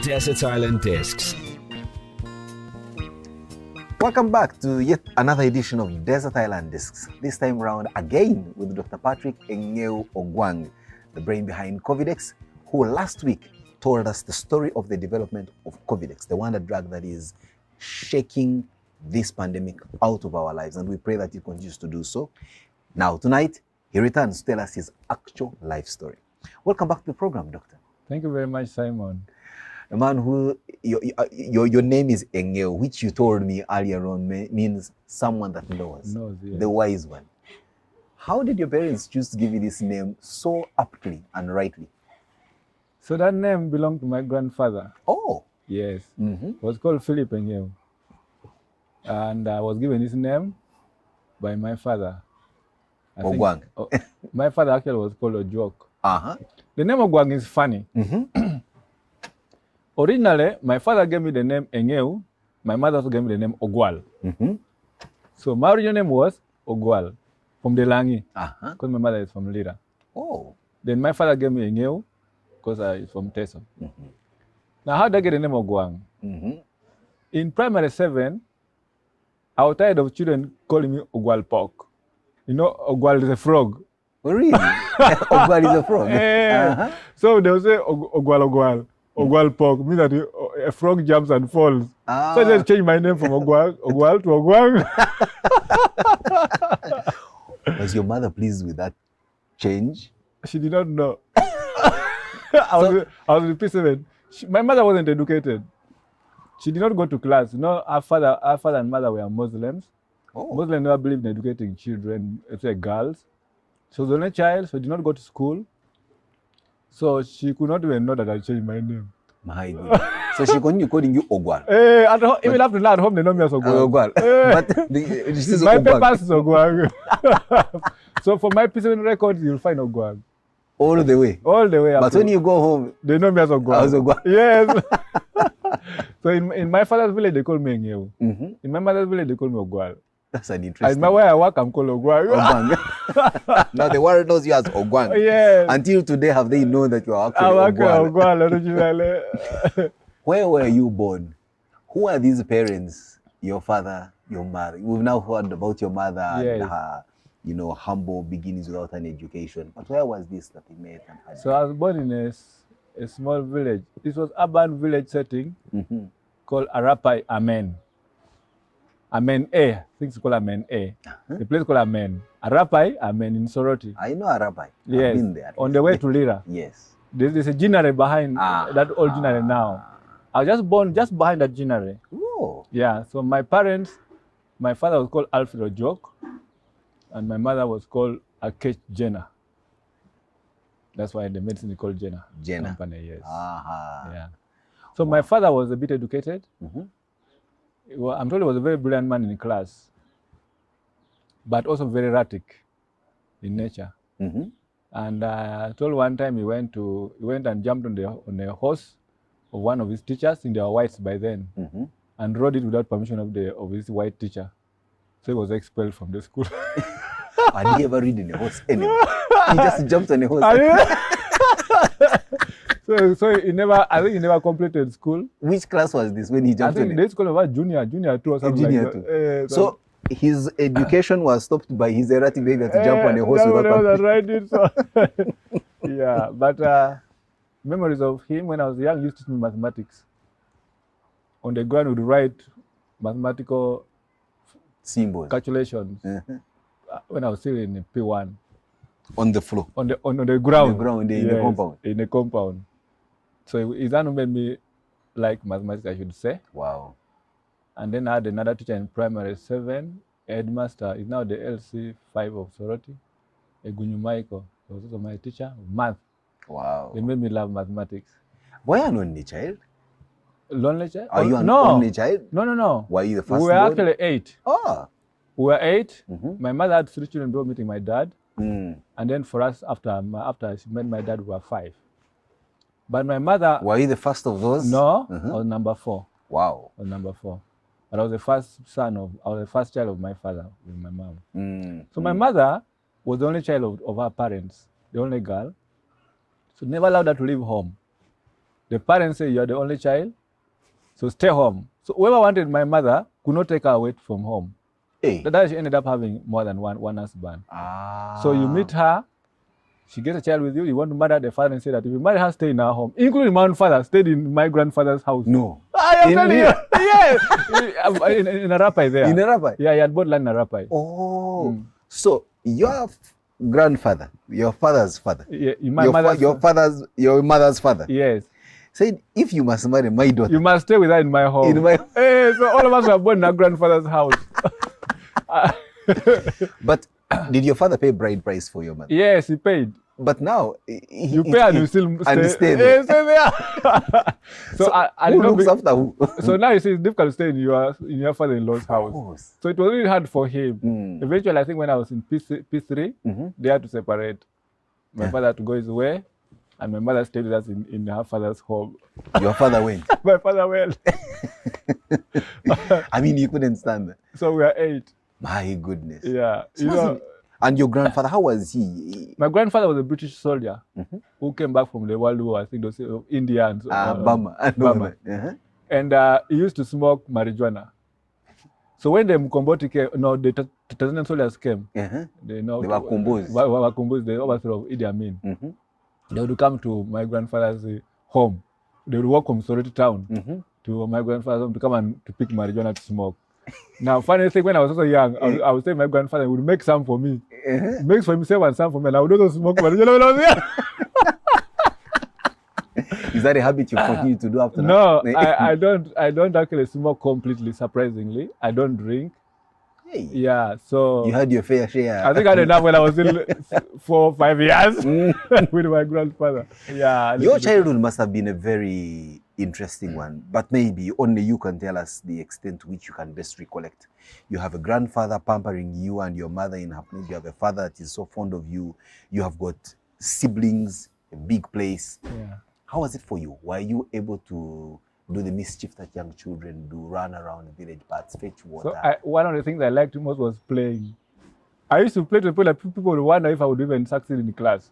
Desert Island Discs. Welcome back to yet another edition of Desert Island Discs. This time round again with Dr. Patrick Engeu Ogwang, the brain behind Covidex, who last week told us the story of the development of Covidex, the wonder drug that is shaking this pandemic out of our lives, and we pray that he continues to do so. Now, tonight, he returns to tell us his actual life story. Welcome back to the program, Doctor. Thank you very much, Simon. A man who, your name is Engeu, which you told me earlier on means someone that knows, Yes. the wise one. How did your parents choose to give you this name so aptly and rightly? So that name belonged to my grandfather. Oh. Yes. It was called Philip Engeu. And I was given his name by my father. Ogwang. My father actually was called Ojok. Uh-huh. The name Ogwang is funny. Originally, my father gave me the name Engeu. My mother also gave me the name Ogwal. So my original name was Ogwal, from the Langi, because my mother is from Lira. Oh. Then my father gave me Engeu, because I'm from Teso. Now, how did I get the name Ogwang? In primary 7, I was tired of children calling me Ogwal Pork. You know, Ogwal is a frog. Oh, really? Ogwal is a frog? Yeah. So they would say Ogwal. Ogwal Pork, means that a frog jumps and falls. So I just changed my name from Ogwal to Ogwang. Was your mother pleased with that change? She did not know. I was in P7. My mother wasn't educated. She did not go to class. You know, our father and mother were Muslims. Oh. Muslims never believed in educating children, especially girls. She was the only child, so she did not go to school. So she could not even know that I changed my name. My God. So she continued calling you Ogwal. Even after that, at home, they know me as Ogwal. But this is my Ogwal. papers is Ogwang. So for my P7 records, you'll find Ogwang. All the way? All the way. But when you go home, they know me as Ogwang. As Ogwang. Yes. So in my father's village, they call me Engeu. In my mother's village, they call me Ogwal. That's an interesting. And where I work, I'm called Ogwang. Now the world knows you as Ogwang. Yes. Until today, have they known that you are actually Ogwal originally. Where were you born? Who are these parents? Your father, your mother. We've now heard about your mother and her, humble beginnings without an education. But where was this that he met and had? So I was born in a small village. This was urban village setting called Arapai Amen. Amen A. I think it's called Amen A. The place called Amen. Arapai Amen in Soroti. I know Arapai. Yes. I've been there. On the way to Lira. Yes. There's a ginnery behind that old ginnery now. I was just born just behind that ginnery. Oh. Yeah. So my parents, my father was called Alfred Ojok, and my mother was called Akech Jenna. That's why the medicine is called Jenna. Jenna. Company, yes. Yeah. So my father was a bit educated. I'm told he was a very brilliant man in class, but also very erratic in nature. And I told one time he went and jumped on a horse of one of his teachers, and they were whites by then, and rode it without permission of his white teacher. So he was expelled from the school. Had he ever ridden a horse anyway? He just jumped on a horse. So I think he never completed school. Which class was this when he jumped on it? I think they school about junior 2 or something like that. So his education was stopped by his erratic behavior to jump on a horse without permission. Yeah, but memories of him when I was young used to teach me mathematics. On the ground, we would write mathematical symbols, calculations. When I was still in P1. On the floor? On the ground. In the compound? In the compound. So his hand made me like mathematics, I should say. Wow. And then I had another teacher in primary 7, headmaster, is now the LC5 of Soroti, Egunyu Michael. He was also my teacher of math. Wow. They made me love mathematics. Were you an only child? Lonely child? Are you an only child? No. Were you the first We were born? actually 8. Oh. We were 8. My mother had 3 children before meeting my dad. And then for us, after she met my dad, we were 5. But my mother... Were you the first of those? No, I was number 4. Wow. I was number 4. But I was the first child of my father with my mom. So my mother was the only child of her parents, the only girl. So never allowed her to leave home. The parents say, you're the only child, so stay home. So whoever wanted my mother could not take her away from home. Hey. That she ended up having more than one husband. Ah. So you meet her, she gets a child with you, you want to marry the father and say that if you marry her, stay in our home. Including my own father, stayed in my grandfather's house. No. I am telling you. Yes. In Arapai there. In Arapai? Yeah, he had bought land in Arapai. Oh. So your grandfather, your father's father, Yeah, your mother's father, yes, said, if you must marry my daughter, you must stay with her in my home. In my Hey, so all of us were born in our grandfather's house. But did your father pay bride price for your mother? Yes, he paid. But now You pay and you still stay there. Stay there. So who looks after who? So now you see it's difficult to stay in your father-in-law's house. So it was really hard for him. Eventually, I think when I was in P3, they had to separate. My father had to go his way, and my mother stayed with us in her father's home. Your father went? My father went. I mean, you couldn't stand that. So we are 8. My goodness. Yeah. So and your grandfather, how was he? My grandfather was a British soldier who came back from the World War, I think those India and Burma. And he used to smoke marijuana. So when the Mkomboti came, the Tanzanian soldiers came, they were composed, the overthrow of Idi Amin. They would come to my grandfather's home. They would walk from Soroti town to my grandfather's home to come and to pick marijuana to smoke. Now, funny thing, when I was also young, I would say my grandfather would make some for me. He makes for himself and some for me, and I would also smoke marijuana when I was young. Is that a habit you continue to do after now? No, I don't actually smoke completely, surprisingly. I don't drink. Hey. Yeah, so... You had your fair share. I think I had enough when I was in 4 or 5 years with my grandfather. Yeah. Your childhood must have been a very interesting one, but maybe only you can tell us the extent to which you can best recollect. You have a grandfather pampering you and your mother in her place. You have a father that is so fond of you. You have got siblings, a big place. Yeah. How was it for you? Were you able to do the mischief that young children do, run around the village parts, fetch water? So one of the things I liked most was playing. I used to play to the point that people would wonder if I would even succeed in the class.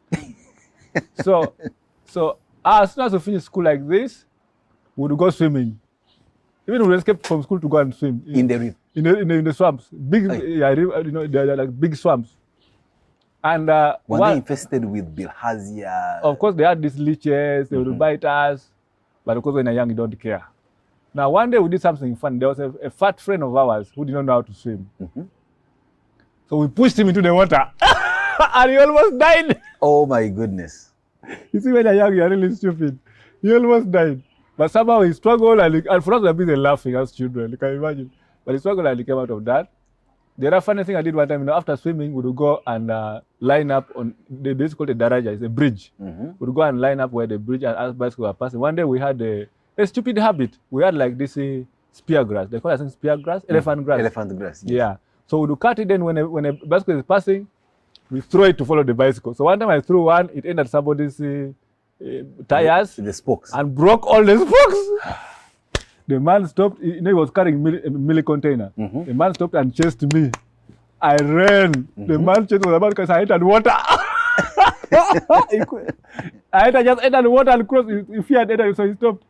So as soon as we finish school like this, we would go swimming. Even we would escape from school to go and swim. In the river? In the swamps. Big, they're like big swamps. And were they infested with bilharzia? Of course, they had these leeches, they would bite us. But of course, when you're young, you don't care. Now, one day we did something fun. There was a fat friend of ours who did not know how to swim. So we pushed him into the water. And he almost died. Oh, my goodness. You see, when you're young, you're really stupid. He almost died. But somehow he struggled, and for us, we have been laughing as children. You can imagine. But he struggled and he came out of that. The other funny thing I did one time, after swimming, we would go and line up on, they call it daraja, it's a bridge. We would go and line up where the bridge and as bicycles were passing. One day we had a stupid habit. We had like this spear grass. They call it, I think, spear grass, elephant grass. Elephant grass, yes. Yeah. So we would cut it, then when a bicycle is passing, we throw it to follow the bicycle. So one time I threw one, it entered somebody's tires. The spokes. And broke all the spokes. The man stopped, he was carrying a milk container. The man stopped and chased me. I ran. The man chased me because I entered water. I just entered water and crossed. If he had entered, so he stopped.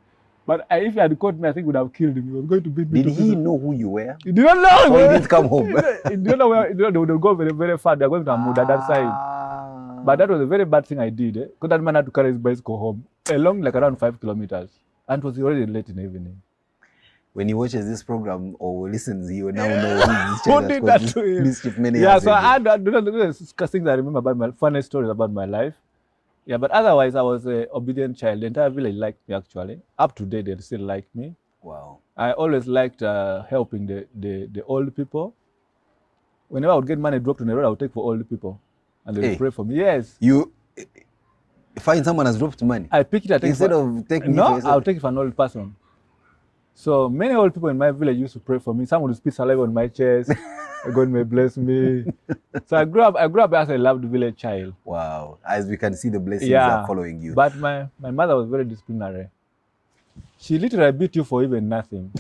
But if he had caught me, I think he would have killed him. He was going to beat me. Did he know who you were? He did not know. So he didn't come home. He didn't know where. They would go very, very far. They are going to Amuda, that side. But that was a very bad thing I did. Because that man had to carry his bicycle home, along like around 5 kilometers. And it was already late in the evening. When he watches this program or listens, he will now know who this child did that to him. Mischief many yeah, years so ago. I had things I remember about my funny stories about my life. Yeah, but otherwise I was an obedient child. The entire village liked me actually. Up to date, they still like me. Wow. I always liked helping the old people. Whenever I would get money dropped on the road, I would take for old people. And they would pray for me. Yes. You find someone has dropped money? I pick it. Instead of taking it for yourself? I'll take it for an old person. So many old people in my village used to pray for me. Some would spit saliva on my chest. God may bless me. So I grew up as a loved village child. Wow. As we can see, the blessings are following you. But my mother was very disciplinary. She literally beat you for even nothing.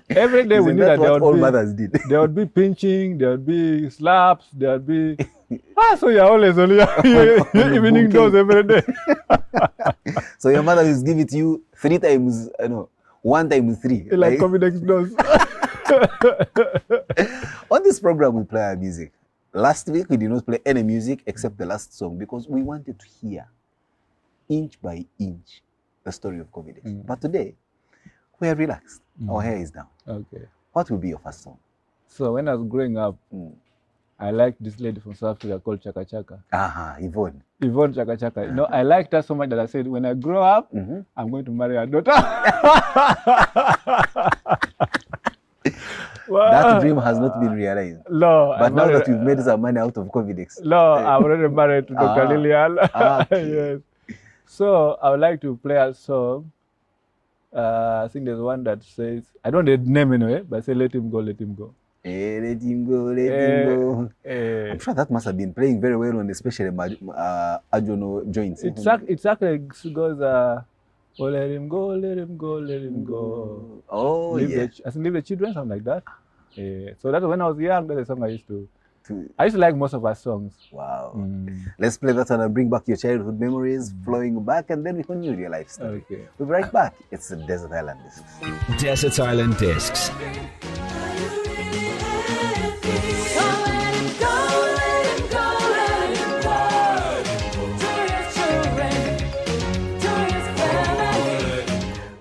Every day we knew that all mothers did. There would be pinching, there would be slaps, there would be So you're always on your evening dose every day. So your mother will give it to you 3 times, 1 times 3. Like Comidex dose. On this program, we play our music. Last week, we did not play any music except the last song because we wanted to hear, inch by inch, the story of Comidex. But today, we are relaxed. Our hair is down. Okay. What will be your first song? So when I was growing up, I liked this lady from South Africa called Chaka Chaka. Yvonne. Yvonne Chaka Chaka. I liked her so much that I said, when I grow up, I'm going to marry her daughter. That dream has not been realized. No. But now that you've made some money out of Comidex. No, I'm already married to Dr. Lilian. Yes. So I would like to play a song. I think there's one that says, I don't know the name anyway, but say, let him go, let him go. Let him go, let him go. I'm sure that must have been playing very well on especially Ajono joints. It actually goes, oh, let him go, let him go, let him go. Oh, yeah. I think Leave the Children, something like that. So that's when I was young, that's the song I used to like most of our songs. Wow. Let's play that one and bring back your childhood memories, flowing back, and then we continue your life story. Okay. We'll be right back. It's the Desert Island Discs. Desert Island Discs.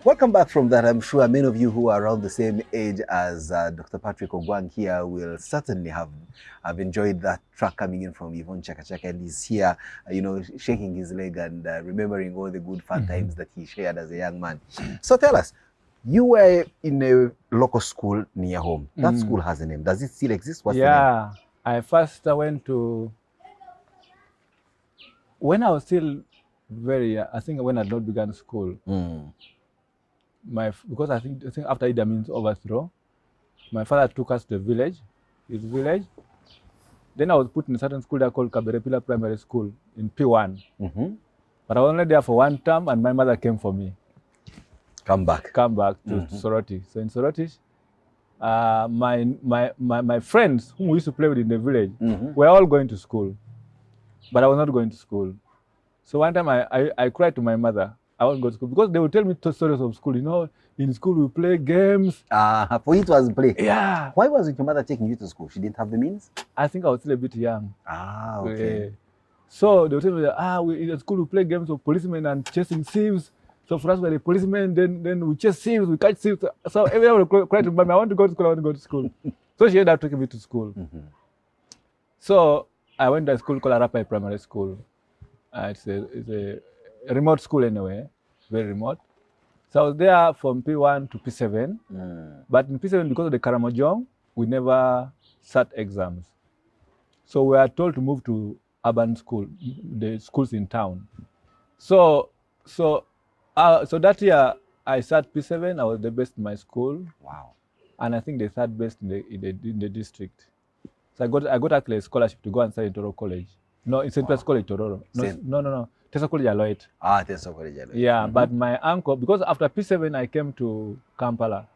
Welcome back from that. I'm sure many of you who are around the same age as Dr. Patrick Ogwang here will certainly have enjoyed that track coming in from Yvonne Chaka Chaka, and he's here, shaking his leg and remembering all the good fun times that he shared as a young man. So tell us, you were in a local school near home. That school has a name. Does it still exist? What's the name? I first went to, when I was still very, I think when I had not begun school, because I think after Idi Amin's overthrow, my father took us to his village. Then I was put in a certain school there called Kaberepila Primary School in P1. But I was only there for 1 term, and my mother came for me. Come back to Soroti. So in Soroti, my friends whom we used to play with in the village were all going to school, but I was not going to school. So one time I cried to my mother. I won't go to school because they would tell me stories of school. In school we play games. For you it was play. Yeah. Why wasn't your mother taking you to school? She didn't have the means? I think I was still a bit young. Okay. So they would tell me that in school we play games of policemen and chasing thieves. So for us we're the policemen, then we chase thieves, we catch thieves. So everyone would cry to mommy, I want to go to school, I want to go to school. So she ended up taking me to school. So I went to a school called Arapai Primary School. It's a remote school anyway, very remote. So I was there from P1 to P7. But in P7, because of the Karamojong, we never sat exams. So we are told to move to urban school, the schools in town. So that year, I sat P7. I was the best in my school. Wow. And I think the third best in the district. So I got actually a scholarship to go and study in Tororo College. No, in St. Peter's College, Tororo. No. Tesa College Aloit. Tesa College Aloit. Yeah, but my uncle, because after P7, I came to Kampala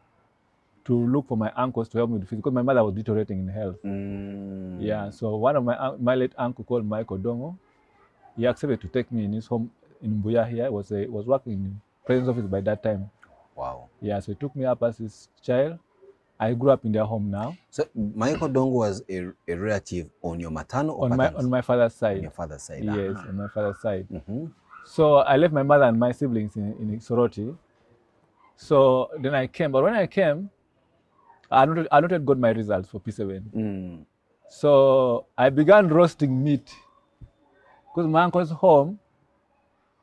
to look for my uncles to help me with physics, because my mother was deteriorating in health. Yeah, so one of my late uncle called Michael Dongo, he accepted to take me in his home in Mbuya here. He was working in the president's office by that time. Wow. Yeah, so he took me up as his child. I grew up in their home now. So Michael Dongo was a relative on your maternal or on my father's side. On your father's side. Yes, on my father's side. So I left my mother and my siblings in Soroti. So then I came, but when I came, I not yet got my results for P7. So I began roasting meat. Because my uncle's home,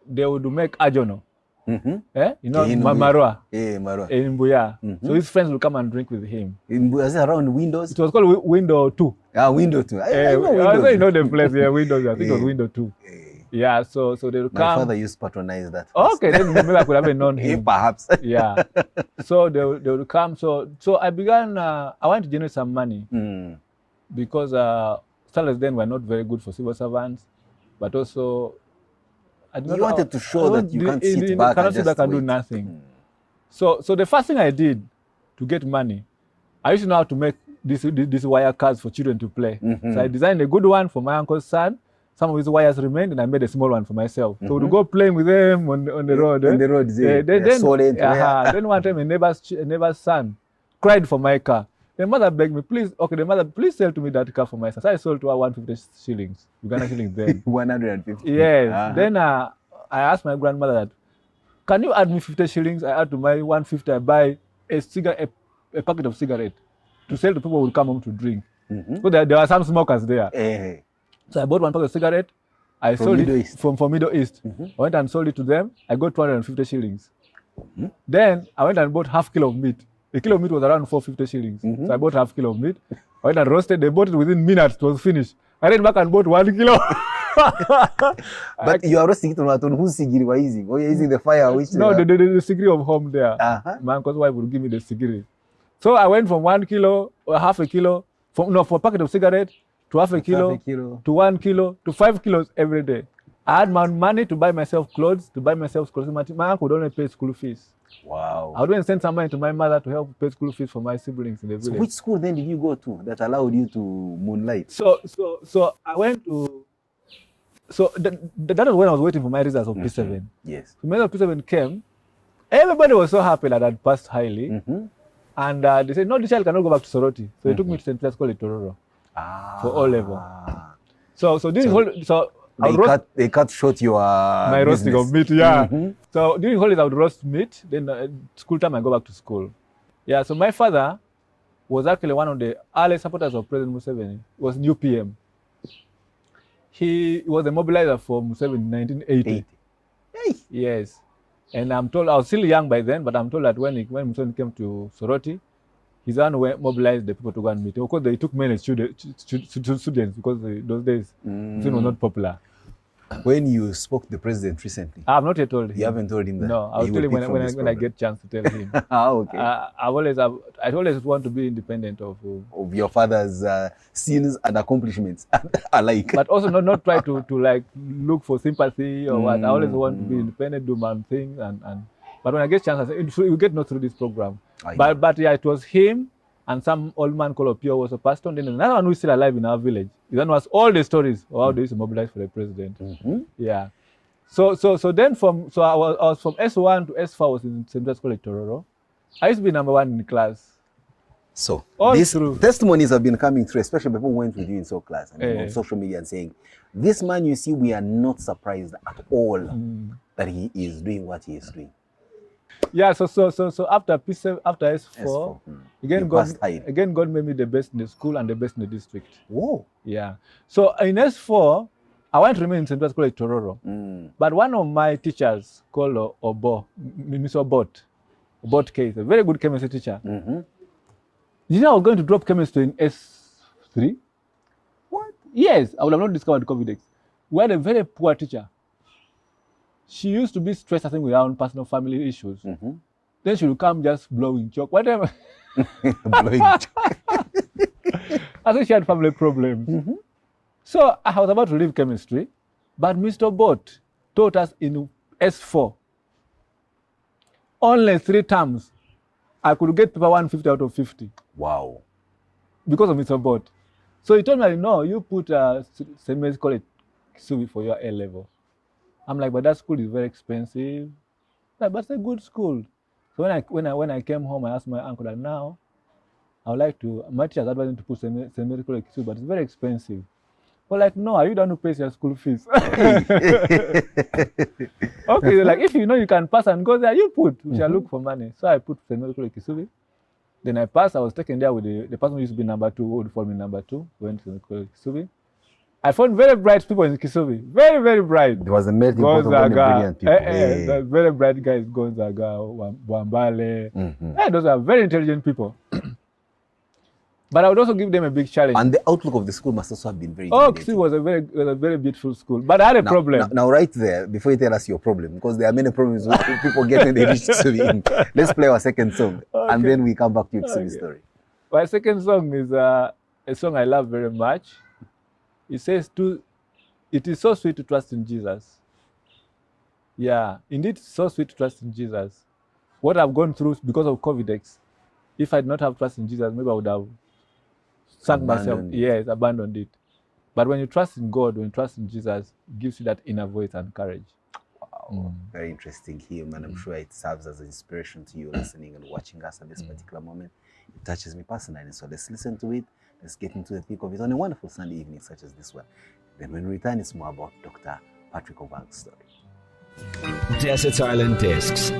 they would make ajono. Marua. Marua. In Mbuya. So his friends will come and drink with him. In Mbuya, is it around Windows? It was called Window 2. Window 2. I know the place, Windows. I think it was Window 2. Yeah, so they will come. My father used to patronize that. Okay, then maybe I could have known him. Perhaps. Yeah. So they would come. So I began, I wanted to generate some money. Because salaries then were not very good for civil servants. But also, you wanted to show that you can't sit back and just do nothing. So the first thing I did to get money, I used to know how to make these wire cards for children to play. So I designed a good one for my uncle's son. Some of his wires remained, and I made a small one for myself. So to go playing with them on the road. On the road, then one time a neighbor's son cried for my car. The mother begged me, please sell to me that car for my son. So I sold to her 150 shillings, Uganda shillings then. 150. Yes. Then I asked my grandmother that, can you add me 50 shillings? I add to my 150. I buy a packet of cigarette to sell to people who will come home to drink. So there were some smokers there. So I bought one packet of cigarette. I sold it from Middle East. I went and sold it to them. I got 250 shillings. Then I went and bought half kilo of meat. A kilo of meat was around 450 shillings. So I bought half kilo of meat. I went and roasted. They bought it within minutes. It was finished. I ran back and bought 1 kilo. But you are roasting it on whose sigiri were using? Or you're using the fire? Which no, the sigiri of home there. My uncle's wife would give me the sigiri. So I went from 1 kilo, or half a kilo, for a packet of cigarette, to half a kilo, to 1 kilo, to 5 kilos every day. I had my money to buy myself clothes, My uncle would only pay school fees. Wow. I would even send some money to my mother to help pay school fees for my siblings in the village. So which school then did you go to that allowed you to moonlight? So I went to... So that was when I was waiting for my results of P7. Yes. So when the P7 came, everybody was so happy that I'd passed highly. And they said, no, the child cannot go back to Soroti. So they took me to St. Clair's College, Tororo, for O level. They cut short your my roasting of meat, So during holidays, I would roast meat. Then school time, I go back to school. Yeah, so my father was actually one of the early supporters of President Museveni. He was new PM. He was a mobilizer for Museveni in 1980. Yes. And I'm told, I was still young by then, but I'm told that when Museveni came to Soroti, his son mobilized the people to go and meet. Of course, they took many students because those days Museveni was not popular. When you spoke to the president recently? I have not yet told him. You haven't told him that? No, I'll tell him when I get a chance to tell him. Okay. I always want to be independent of your father's sins and accomplishments alike. But also not try to like look for sympathy or what. I always want to be independent, do my thing, but when I get a chance, I say, we get not through this program. But yeah, it was him and some old man called Opio was a pastor. Then another one who is still alive in our village. That was all the stories of how they used to mobilize for the president. Yeah. So then I was from S1 to S4 I was in St. Clair's College, Tororo. I used to be number 1 in the class. So these testimonies have been coming through, especially people who went with you in so class on social media and saying, this man, you see, we are not surprised at all that he is doing what he is doing. Yeah, so after P7, after S4, again God made me the best in the school and the best in the district. Whoa. Yeah. So in S4, I went to remain in St. Clair's College, Tororo. But one of my teachers called Miss Obot Case, a very good chemistry teacher. You know I was going to drop chemistry in S3? What? Yes, I would have not discovered COVID-19. We had a very poor teacher. She used to be stressed, I think, with her own personal family issues. Then she would come just blowing chalk, whatever. Blowing chalk. I think she had family problems. So I was about to leave chemistry, but Mr. Bott taught us in S4. Only 3 terms, I could get paper 150 out of 50. Wow. Because of Mr. Bott. So he told me, no, you put St. Mary's College Kisubi for your A level. I'm like, but that school is very expensive. Like, but it's a good school. So when I came home, I asked my uncle that now I would like to. My teachers advised me to put St. Mary's College Kisubi, but it's very expensive. But like, no, are you the one who pays your school fees? Okay, like if you know you can pass and go there, you put. We shall look for money. So I put St. Mary's College Kisubi. Then I passed. I was taken there with the person who used to be number 2, who would follow me number 2. Went to St. Mary's College Kisubi. I found very bright people in Kisubi. Very, very bright. There was a melting pot of brilliant people. The very bright guys, Gonzaga, Wambale. Those are very intelligent people. But I would also give them a big challenge. And the outlook of the school must also have been very good. Kisubi was a very beautiful school. But I had a problem. Now, right there, before you tell us your problem, because there are many problems with people getting they reach Kisubi. Let's play our second song. And then we come back to your Kisubi story. My second song is a song I love very much. It says, it is so sweet to trust in Jesus. Yeah, indeed, it's so sweet to trust in Jesus. What I've gone through because of COVID-19, if I did not have trust in Jesus, maybe I would have sunk myself. Abandoned it. Yes, abandoned it. But when you trust in God, when you trust in Jesus, it gives you that inner voice and courage. Wow, very interesting hymn, and I'm sure it serves as an inspiration to you listening and watching us at this particular moment. It touches me personally, so let's listen to it. Let's get into the thick of it on a wonderful Sunday evening such as this one. Then when we return, it's more about Dr. Patrick Ogwang's story. Desert Island Discs.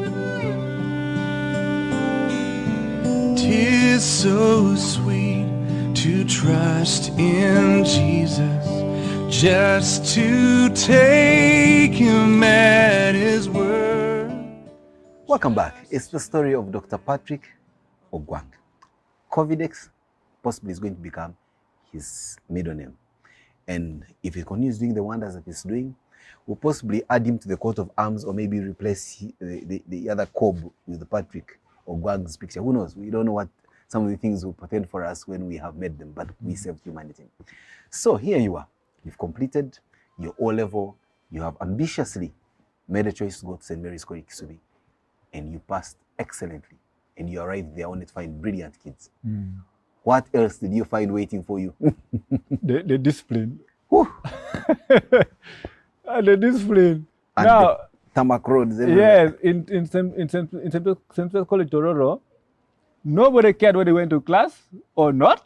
'Tis so sweet to trust in Jesus, just to take him at his word. Welcome back. It's the story of Dr. Patrick Ogwang. Covidex possibly is going to become his middle name. And if he continues doing the wonders that he's doing, we'll possibly add him to the coat of arms, or maybe replace the other Cob with the Patrick Ogwang's picture. Who knows? We don't know what some of the things will portend for us when we have made them, but we saved humanity. So here you are. You've completed your O-level. You have ambitiously made a choice to go to St. Mary's College Kisubi, and you passed excellently. And you arrived there only to find brilliant kids. What else did you find waiting for you? The discipline. Whew. The discipline. And Now, the tarmac roads everywhere. yes, in St. College Tororo, nobody cared whether you went to class or not.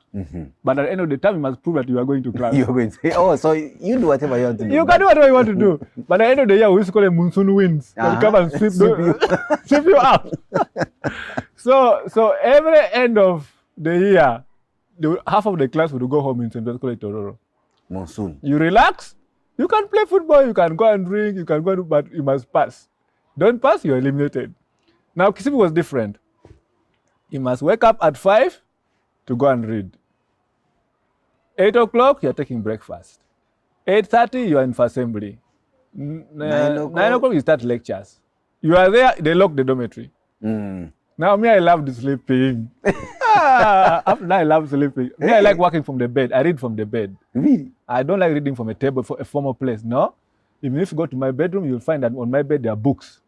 But at the end of the time, you must prove that you are going to class. You're going to say, oh, so you do whatever you want to do. You can do whatever you want to do. But at the end of the year, we used to call it monsoon winds. They'll come and sweep sweep you out. So every end of the year, half of the class would go home in St. College Tororo. Monsoon. You relax. You can play football. You can go and drink. You can go, but you must pass. Don't pass, you're eliminated. Now, Kisubi was different. You must wake up at 5 to go and read. 8 o'clock, you're taking breakfast. 8:30, you are in for assembly. 9 o'clock, you start lectures. You are there, they lock the dormitory. Now, me, I love the sleeping. After that, I love sleeping. Me, I like working from the bed. I read from the bed. Really? I don't like reading from a table, for a formal place. No. Even if you go to my bedroom, you'll find that on my bed there are books.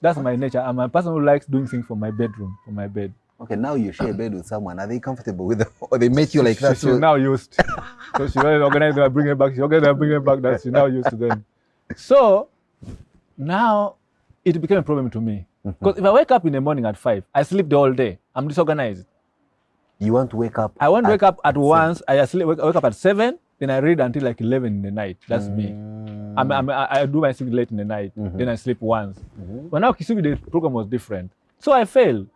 That's my nature. I'm a person who likes doing things from my bedroom, from my bed. Okay, now you share a bed with someone. Are they comfortable with it? Or they met you like that? She's now used. So she always organized and bring it back. She organized and bring it back. That she's now used to them. So now it became a problem to me. Because if I wake up in the morning at 5, I sleep the whole day. I'm disorganized. You want to wake up? I want to wake up at once. I wake up at 7, then I read until like 11 in the night. That's me. I do my sleep late in the night, then I sleep once. But now Kisubi, the program was different. So I failed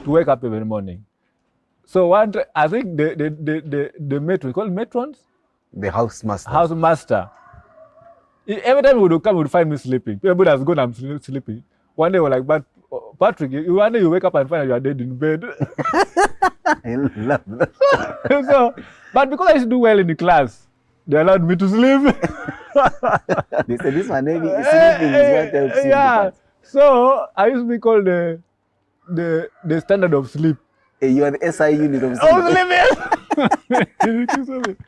to wake up every morning. So I think the matron, we call it matrons? The housemaster. Housemaster. Every time he would come, he would find me sleeping. Everybody has gone, I'm sleeping. One day we're like, but Patrick, one day you wake up and find out you are dead in bed. I love that. So, but because I used to do well in the class, they allowed me to sleep. They said this one maybe sleeping is what helps you. Yeah. So I used to be called the standard of sleep. Hey, you are the SI unit of sleep.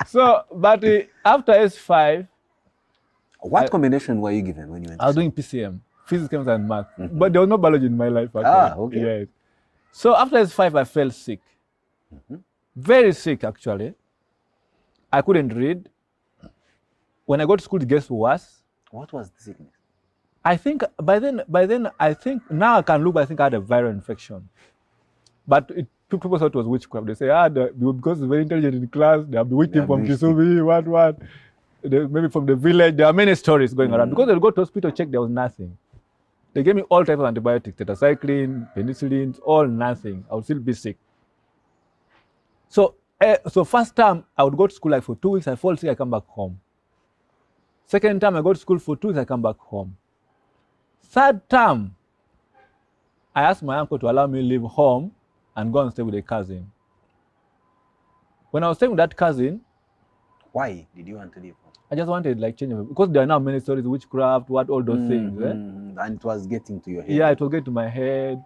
So, but after S5, what combination were you given when you went? I was doing PCM, physics, chemistry, and math. But there was no biology in my life. Actually. Okay. Yes. So after S5, I fell sick. Very sick, actually. I couldn't read. When I got to school, it gets worse. What was the sickness? I think by then, I think now I can look, I think I had a viral infection. But people thought it was witchcraft. They say, because it's very intelligent in class, they'll be waiting from Kisubi, what. Maybe from the village. There are many stories going around. Because they'll go to hospital, check, there was nothing. They gave me all types of antibiotics, tetracycline, penicillin, all nothing. I would still be sick. So first time, I would go to school like for 2 weeks, I fall sick, I come back home. Second time, I go to school for 2 weeks, I come back home. Third term, I asked my uncle to allow me to leave home and go and stay with a cousin. When I was staying with that cousin, why did you want to leave home? I just wanted like change of, because there are now many stories, witchcraft, all those things. And it was getting to your head. Yeah, it was getting to my head.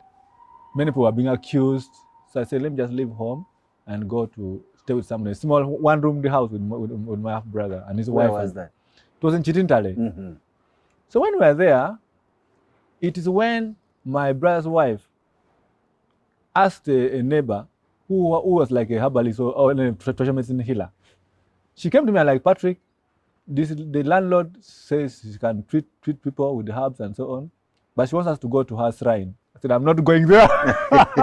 Many people were being accused. So I said, let me just leave home and go to stay with someone. A small one-room house with my half-brother and his wife. Where was that? It was in Chitintale. So when we were there, it is when my brother's wife asked a neighbor who was like a herbalist or a traditional medicine healer. She came to me and like, Patrick, the landlord says she can treat people with the herbs and so on, but she wants us to go to her shrine. I said, I'm not going there. I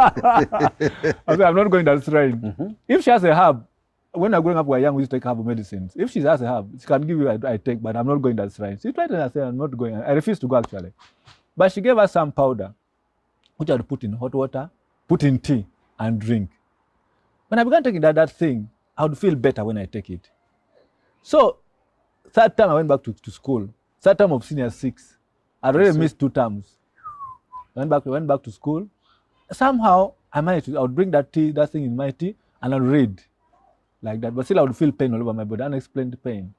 said, I'm not going to that shrine. If she has a herb, when I'm growing up, we were young, we used to take herbal medicines. If she has a herb, she can give you, I take, but I'm not going to that shrine. She tried and I said, I'm not going. I refused to go actually. But she gave us some powder, which I would put in hot water, put in tea, and drink. When I began taking that thing, I would feel better when I take it. So, third time I went back to school. Third term of senior 6. I already missed 2 terms. Went back to school. Somehow, I managed to, I would bring that thing in my tea, and I'd read like that. But still, I would feel pain all over my body, unexplained pain.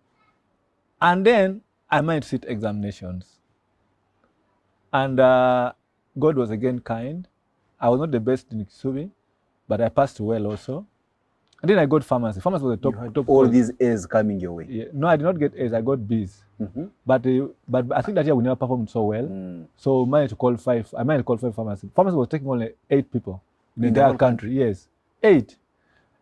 And then, I managed to sit examinations. And God was again kind. I was not the best in Kisubi, but I passed well also. And then I got pharmacy. Pharmacy was the top. All these A's coming your way. Yeah. No, I did not get A's. I got B's. But I think that year we never performed so well. So I managed to call 5. I managed to call 5 pharmacy. Pharmacy was taking only 8 people in the entire country. Yes, 8.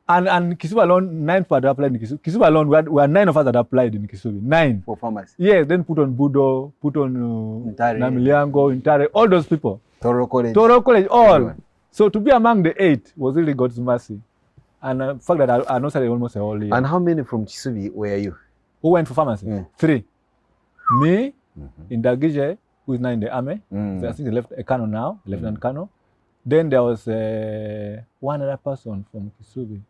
And Kisubi alone, 9 people had applied in Kisubi. Kisubi alone, we were 9 of us that applied in Kisubi. 9 for pharmacy. Yes, then put on Budo, put on Namiliango, Intare, all those people. Toro College, all. Everyone. So to be among the 8 was really God's mercy. And the fact that I know almost a whole year. And how many from Kisubi were you? Who went for pharmacy? 3. Me, Indagije, who is now in the army. So I think he left a colonel now, Lieutenant Colonel. Then there was one other person from Kisubi.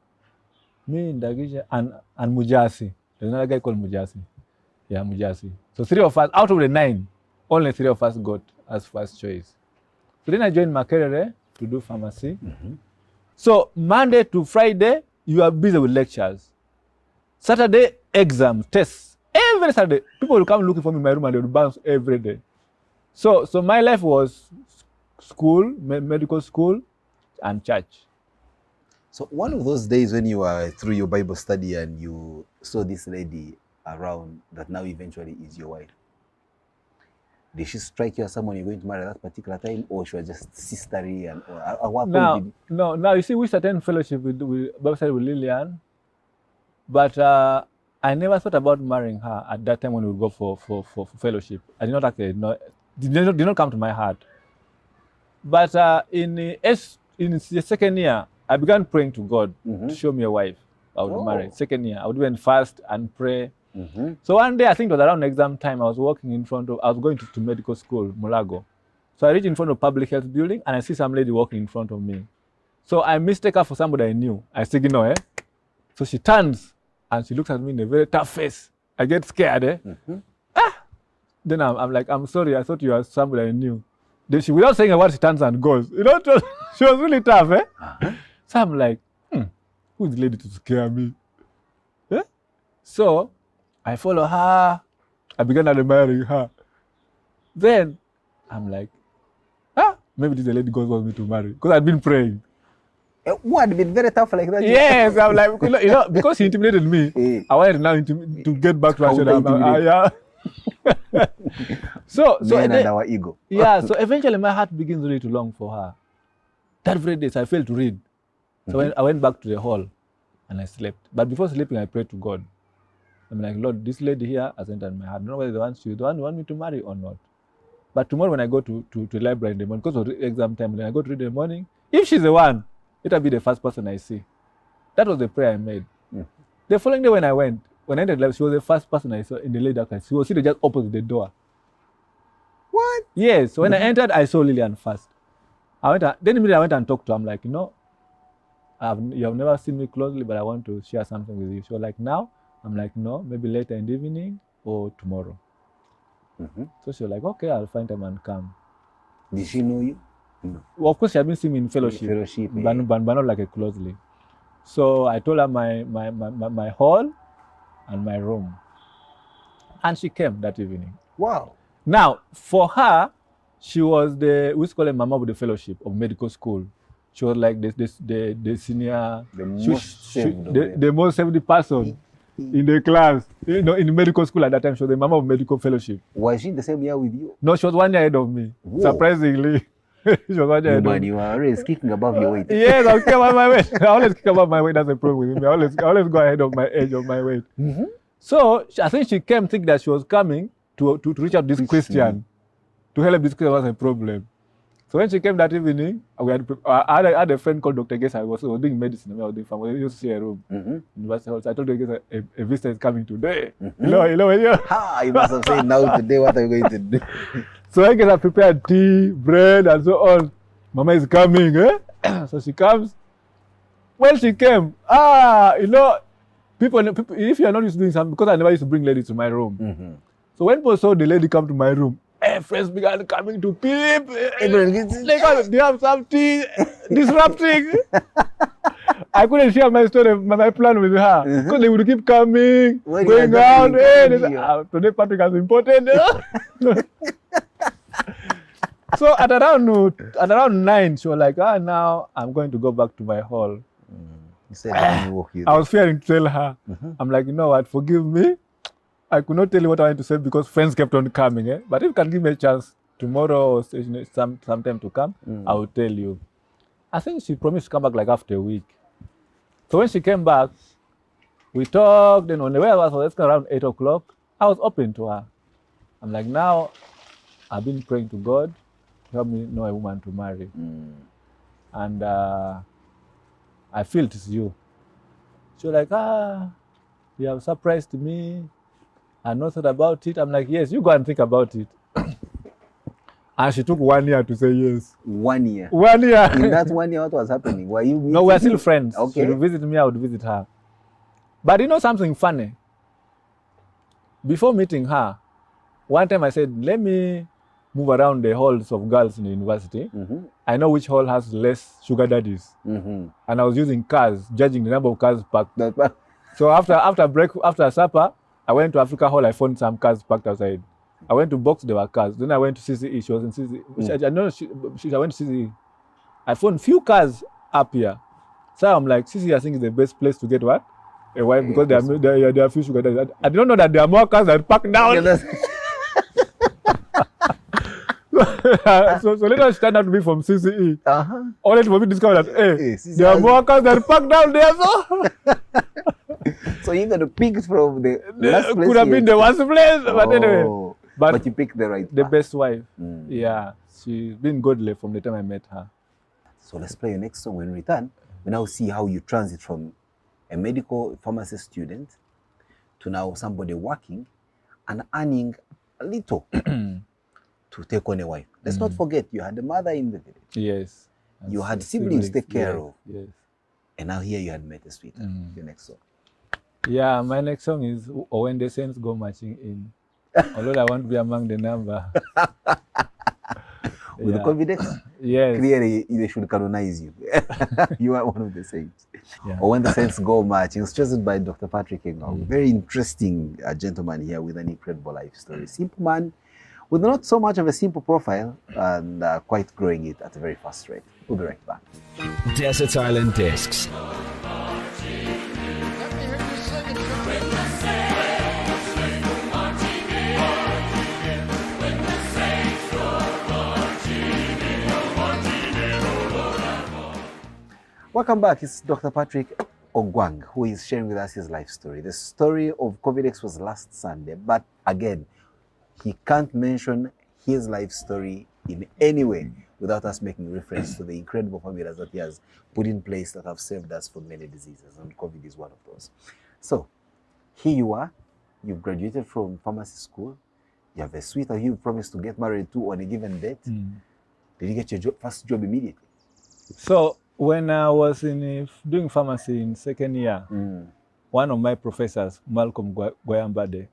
Me, Indagije, and Mujasi. There's another guy called Mujasi. Yeah, Mujasi. So 3 of us, out of the 9, only 3 of us got as first choice. So then I joined Makerere to do pharmacy. So Monday to Friday, you are busy with lectures. Saturday, exams, tests. Every Saturday, people will come looking for me in my room and they will bounce every day. So my life was school, medical school, and church. So one of those days when you were through your Bible study and you saw this lady around that now eventually is your wife, did she strike you as someone you're going to marry at that particular time, or she was just sisterly? And No. You see, we started fellowship with Bible study with Lillian, but I never thought about marrying her at that time when we would go for fellowship. I did not actually did not come to my heart. But in the second year, I began praying to God to show me a wife I would marry. Second year, I would even fast and pray. So one day, I think it was around exam time, I was going to medical school, Mulago. So I reached in front of public health building and I see some lady walking in front of me. So I mistake her for somebody I knew. I say, So she turns and she looks at me in a very tough face. I get scared, Then I'm like, I'm sorry, I thought you were somebody I knew. Then she, without saying a word, she turns and goes. She was really tough, So I'm like, who's the lady to scare me? So I follow her. I began admiring her. Then I'm like, maybe this lady God wants me to marry. Because I'd been praying. What had been very tough like that? Yes, I'm like, because he intimidated me, I wanted now to get back to her. So and our ego. Yeah, so eventually my heart begins really to long for her. That very day, I failed to read. So I went back to the hall and I slept. But before sleeping, I prayed to God. I'm like, Lord, this lady here has entered my heart. I don't know whether the one you want me to marry or not. But tomorrow when I go to the library in the morning, because of exam time, then I go to read in the morning, if she's the one, it'll be the first person I see. That was the prayer I made. The following day when I entered the library, she was the first person I saw in the lady class. She was sitting just opposite the door. What? Yes. So when I entered, I saw Lillian first. Then immediately I went and talked to her. I'm like, you have never seen me closely, but I want to share something with you. She was like, now? I'm like, no, maybe later in the evening or tomorrow. So she was like, okay, I'll find time and come. Did she know you? No. Well, of course, she had been seeing me in fellowship, but not like closely. So I told her my hall and my room. And she came that evening. Wow. Now, for her, she was we used to call her Mama of the Fellowship of Medical School. She was like the senior, the most saved person in the class. In medical school at that time, she was the Mama of Medical Fellowship. Was she in the same year with you? No, she was 1 year ahead of me, surprisingly. She was watching You at man, home. you are always kicking above your weight. Yes, I'll kick above my weight. I always kick above my weight. That's the problem with me. I always go ahead of my edge of my weight. So I think she came thinking that she was coming to reach out to this Christian, to help this Christian was a problem. So when she came that evening, I had a friend called Dr. Gesa. I was doing medicine. I was doing pharmacy. We used to share a room. University hall. So I told Dr. Gesa, a visitor is coming today. Hello. Ha! You must have said, now today, what are we going to do? So I get prepared tea, bread, and so on. Mama is coming, eh? So she comes. When she came, people, if you are not used to doing something, because I never used to bring ladies to my room. So when people saw the lady come to my room, friends began coming to peep. They have some tea, disrupting. I couldn't share my story, my plan with her, because they would keep coming, going out. Today Patrick has imported. So at around 9, she was like, now I'm going to go back to my hall. You said that you walk you. I was fearing to tell her. I'm like, you know what, forgive me. I could not tell you what I wanted to say because friends kept on coming. But if you can give me a chance tomorrow or sometime to come, I will tell you. I think she promised to come back like after a week. So when she came back, we talked, and on the way I was around 8 o'clock, I was open to her. I'm like, now I've been praying to God to help me know a woman to marry. And I feel it is you. She was like, you have surprised me. I not thought about it. I'm like, yes, you go and think about it. And she took 1 year to say yes. 1 year? 1 year. In that 1 year, what was happening? Were you meeting? No, we're still friends. Okay. She would visit me, I would visit her. But you know something funny? Before meeting her, one time I said, let me move around the halls of girls in the university. I know which hall has less sugar daddies. And I was using cars, judging the number of cars parked. So after supper, I went to Africa Hall, I found some cars parked outside. I went to Box, there were cars. Then I went to CCE, she was in CCE. I went to CCE. I found few cars up here. So I'm like, CCE I think is the best place to get what? A wife, because there are few sugar daddies. I didn't know that there are more cars that parked down. So later she turned out to be from CCE. Only for me to discover that, there are more cars that parked down there, so. So you got picked from the last place. Could have been the worst place, but anyway. But you picked the right The path. best wife. Yeah, she's been godly from the time I met her. So let's play your next song. When we return, we now see how you transit from a medical pharmacy student to now somebody working and earning a little to take on a wife. Let's not forget, you had a mother in the village. Yes. You had siblings to take care of. Yes. And now here you had met a sweetheart. Your next song. Yeah, my next song is When the Saints Go Marching In. Although I want to be among the number. With the confidence, yes. Clearly they should canonize you. You are one of the saints. Yeah. Or When the Saints Go Marching, chosen by Dr. Patrick Engeu. Very interesting gentleman here with an incredible life story. Simple man with not so much of a simple profile and quite growing it at a very fast rate. We'll be right back. Desert Island Discs. Welcome back. It's Dr. Patrick Ogwang, who is sharing with us his life story. The story of COVIDX was last Sunday, but again, he can't mention his life story in any way without us making reference to the incredible formulas that he has put in place that have saved us from many diseases, and COVID is one of those. So, here you are. You've graduated from pharmacy school. You have a sweetheart you promised to get married to on a given date. Did you get your first job immediately? So, when I was doing pharmacy in second year, one of my professors, Malcolm Goyambade,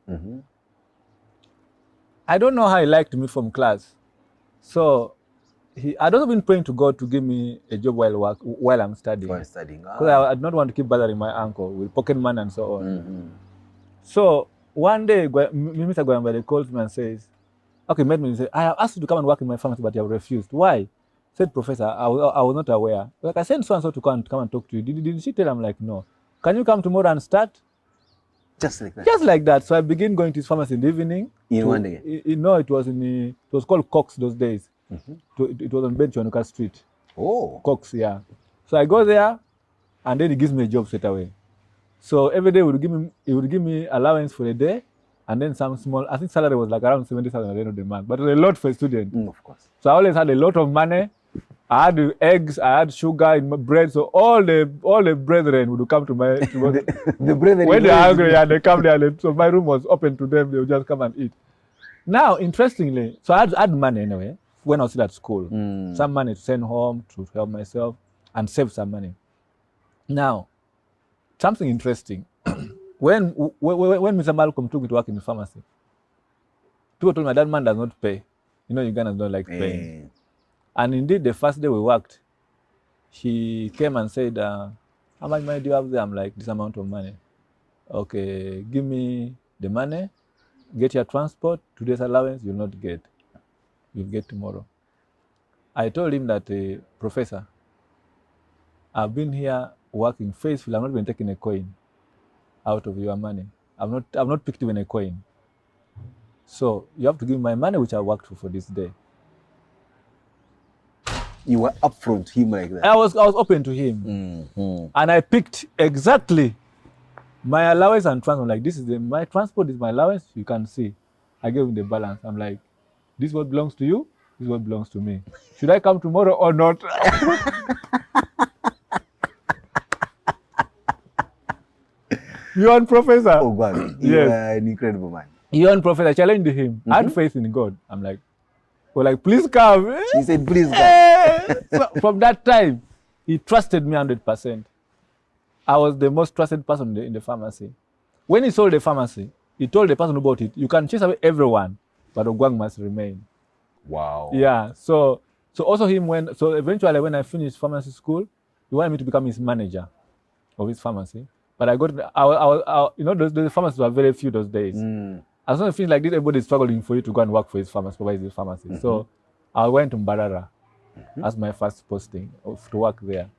I don't know how he liked me from class. So I'd also been praying to God to give me a job while I'm studying. While studying. Because I did not want to keep bothering my uncle with pocket money and so on. So one day, Mr. Goyambade calls me and says, okay, met me and said, I have asked you to come and work in my pharmacy, but you have refused. Why? Said, Professor, I was not aware. Like, I sent so-and-so to come and talk to you. Did she tell him? Like, no. Can you come tomorrow and start? Just like that? Just like that. So I began going to his pharmacy in the evening. In one day? No, it was called Cox those days. It was on Benchonuka Street. Oh. Cox, yeah. So I go there, and then he gives me a job straight away. So every day he would give me allowance for a day, and then some small. I think salary was like around 70,000 at the end of the month, but it was a lot for a student. Of course. So I always had a lot of money. I had the eggs, I had sugar in my bread. So all the brethren would come to my The brethren. when they're hungry, yeah, they come there. So my room was open to them. They would just come and eat. Now, interestingly, so I had money anyway when I was still at school. Some money to send home to help myself and save some money. Now, something interesting. when Mr. Malcolm took me to work in the pharmacy, people told me that man does not pay. You know, Ugandans don't like paying. And indeed, the first day we worked, he came and said, how much money do you have there? I'm like, this amount of money. Okay, give me the money, get your transport, today's allowance you'll not get. You'll get tomorrow. I told him that, Professor, I've been here working faithfully. I've not been taking a coin out of your money. I've not picked even a coin. So you have to give me my money, which I worked for this day. You were upfront to him like that. I was open to him, and I picked exactly my allowance and transport. Like, this is my transport is my allowance. You can see, I gave him the balance. I'm like, this is what belongs to you. This is what belongs to me. Should I come tomorrow or not? You and Professor. Oh God, you are an incredible man. You and Professor, I challenged him. I had faith in God. I'm like, well, like, please come. He said, please come. So from that time, he trusted me 100%. I was the most trusted person in the pharmacy. When he sold the pharmacy, he told the person who bought it, you can chase away everyone, but Ogwang must remain. Wow. Yeah. So also so eventually when I finished pharmacy school, he wanted me to become his manager of his pharmacy. But I you know, those pharmacies were very few those days. As soon as I feel like this, everybody is struggling for you to go and work for his pharmacy, supervise his pharmacy. So I went to Mbarara as my first posting to work there.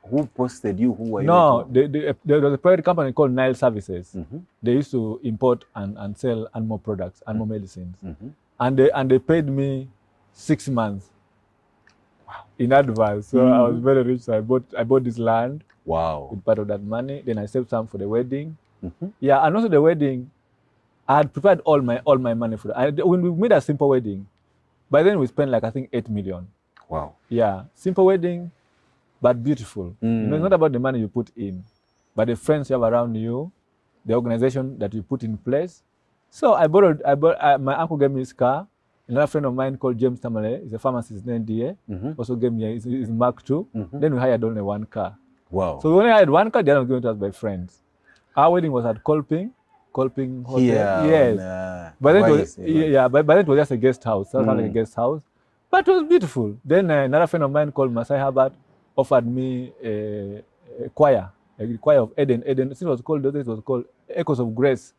Who posted you? Who were you? No, there was a private company called Nile Services. They used to import and sell animal products, animal medicines. And they paid me 6 months in advance. So I was very rich. So I bought this land. Wow. With part of that money. Then I saved some for the wedding. Yeah, and also the wedding, I had prepared all my money for it. When we made a simple wedding, by then we spent like, I think, 8 million. Wow. Yeah, simple wedding, but beautiful. You know, it's not about the money you put in, but the friends you have around you, the organization that you put in place. So my uncle gave me his car. Another friend of mine called James Tamale is a pharmacist in NDA, also gave me his Mark II. Then we hired only one car. Wow. So we only hired one car, the other was given to us by friends. Our wedding was at Kolping Hotel. Yeah, yes. But then it was just a guest house. So it was like a guest house. But it was beautiful. Then another friend of mine called Masai Herbert offered me a choir of Eden. It was called Echoes of Grace.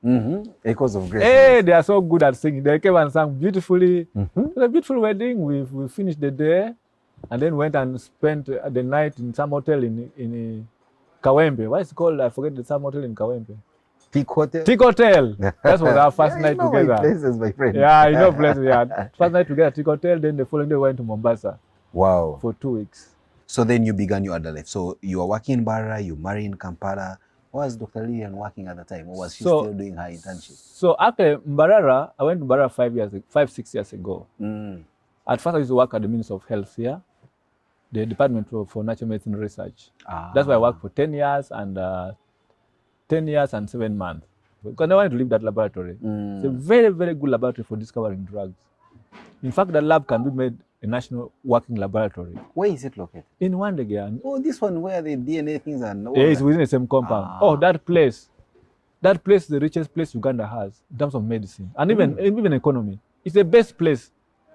Echoes of Grace. Hey, they are so good at singing. They came and sang beautifully. It was a beautiful wedding. We finished the day and then went and spent the night in some hotel in Kawempe. What is it called? I forget some hotel in Kawempe. Teak Hotel? Teak Hotel. That was our first night together. Places, my friend. Yeah, I know places. Yeah. First night together at Teak Hotel. Then the following day we went to Mombasa. Wow. For 2 weeks. So then you began your adult life. So you were working in Barra, you married in Kampala. What was Dr. Lillian working at the time? Or was she still doing her internship? So after Mbarara, I went to Mbarara 5-6 years ago. At first I used to work at the Ministry of Health here, the Department for Natural Medicine Research. That's why I worked for 10 years and 7 months. Because I wanted to leave that laboratory. It's a very, very good laboratory for discovering drugs. In fact, that lab can be made a national working laboratory. Where is it located? In Wandegea. Oh, this one where the DNA things are. Yeah, it's within the same compound. Oh, that place is the richest place Uganda has in terms of medicine and even economy. It's the best place